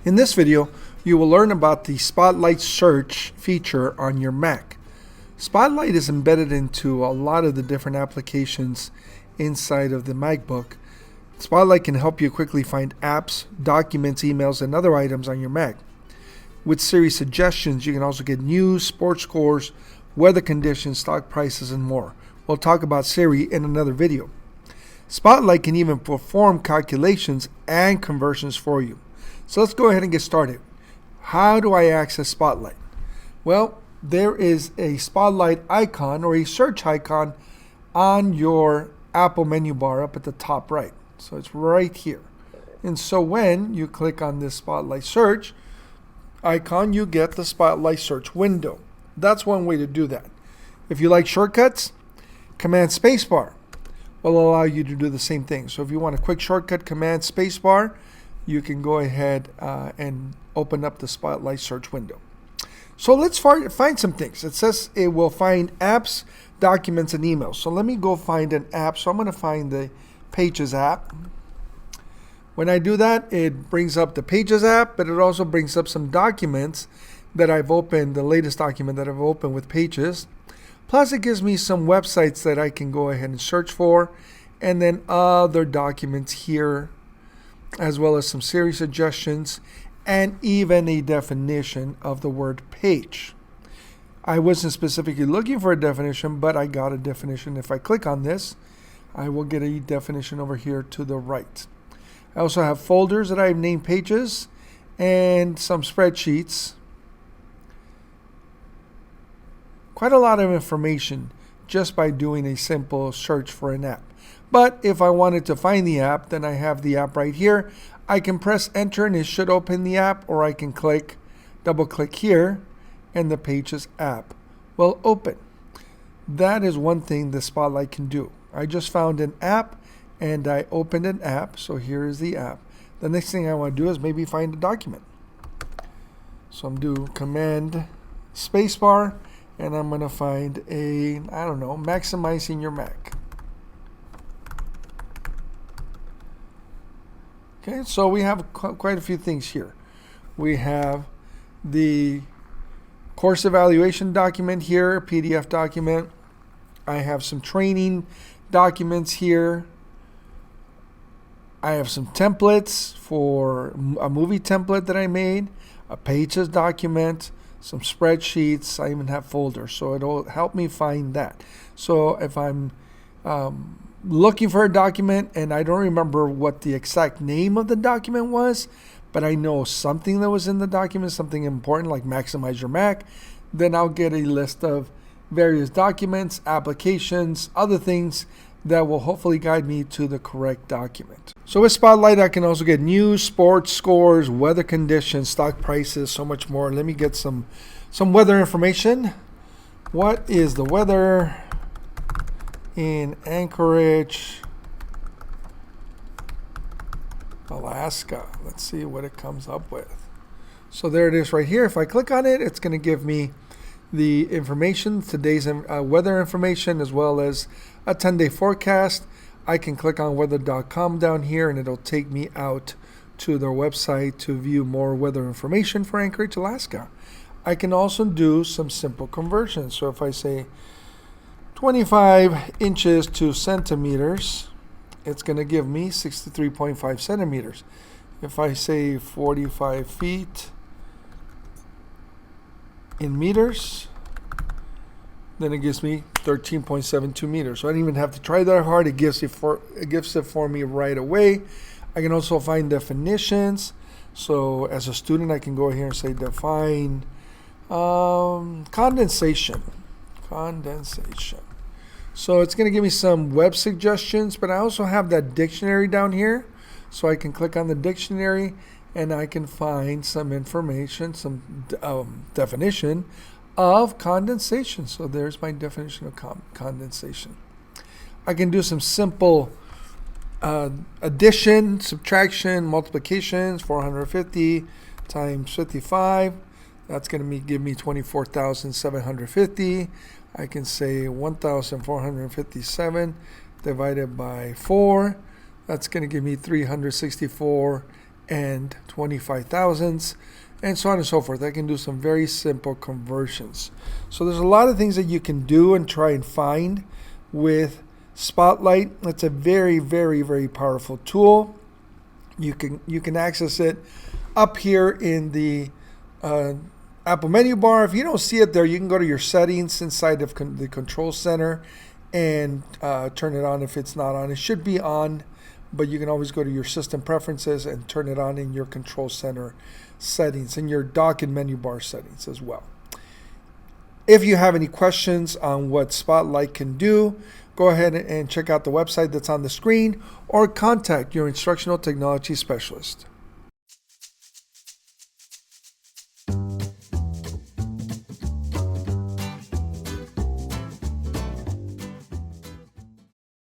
In this video, you will learn about the Spotlight search feature on your Mac. Spotlight is embedded into a lot of the different applications inside of the MacBook. Spotlight can help you quickly find apps, documents, emails, and other items on your Mac. With Siri suggestions, you can also get news, sports scores, weather conditions, stock prices, and more. We'll talk about Siri in another video. Spotlight can even perform calculations and conversions for you. So let's go ahead and get started. How do I access Spotlight? Well, there is a Spotlight icon or a search icon on your Apple menu bar up at the top right. So it's right here. And so when you click on this Spotlight search icon, you get the Spotlight search window. That's one way to do that. If you like shortcuts, Command Spacebar will allow you to do the same thing. So if you want a quick shortcut, Command Spacebar, you can go ahead and open up the Spotlight search window. So let's find some things. It says it will find apps, documents, and emails. So let me go find an app. So I'm going to find the Pages app. When I do that, it brings up the Pages app, but it also brings up some documents that I've opened, the latest document that I've opened with Pages. Plus, it gives me some websites that I can go ahead and search for, and then other documents here, as well as some Siri suggestions, and even a definition of the word page. I wasn't specifically looking for a definition, but I got a definition. If I click on this, I will get a definition over here to the right. I also have folders that I've named Pages and some spreadsheets. Quite a lot of information just by doing a simple search for an app. But if I wanted to find the app, then I have the app right here. I can press enter and it should open the app, or I can double click here and the Pages app will open. That is one thing the Spotlight can do. I just found an app and I opened an app, so here is the app. The next thing I want to do is maybe find a document. So I'm going to do Command Spacebar and I'm going to find maximizing your Mac. Okay, so we have quite a few things here. We have the course evaluation document here, PDF document. I have some training documents here. I have some templates for a movie template that I made, a Pages document, some spreadsheets. I even have folders, so it'll help me find that. So if I'm looking for a document and I don't remember what the exact name of the document was, but I know something that was in the document, something important like maximize your Mac, then I'll get a list of various documents, applications, other things that will hopefully guide me to the correct document. So with Spotlight, I can also get news, sports scores, weather conditions, stock prices, so much more. Let me get some weather information. What is the weather in Anchorage, Alaska? Let's see what it comes up with. So there it is right here. If I click on it, it's going to give me the information, today's weather information, as well as a 10-day forecast. I can click on weather.com down here and it'll take me out to their website to view more weather information for Anchorage, Alaska. I can also do some simple conversions. So if I say 25 inches to centimeters, it's going to give me 63.5 centimeters. If I say 45 feet in meters, then it gives me 13.72 meters. So I don't even have to try that hard. It gives it for me right away. I can also find definitions. So as a student, I can go here and say define condensation. So it's going to give me some web suggestions, but I also have that dictionary down here. So I can click on the dictionary and I can find some information, some definition of condensation. So there's my definition of condensation. I can do some simple addition, subtraction, multiplications. 450 times 55. That's going to give me 24,750. I can say 1,457 divided by 4. That's going to give me 364 and 25 thousandths, and so on and so forth. I can do some very simple conversions. So there's a lot of things that you can do and try and find with Spotlight. It's a very, very, very powerful tool. You can access it up here in the Apple menu bar. If you don't see it there, you can go to your settings inside of the control center and turn it on if it's not on. It should be on, but you can always go to your system preferences and turn it on in your control center settings and your dock and menu bar settings as well. If you have any questions on what Spotlight can do, go ahead and check out the website that's on the screen or contact your instructional technology specialist.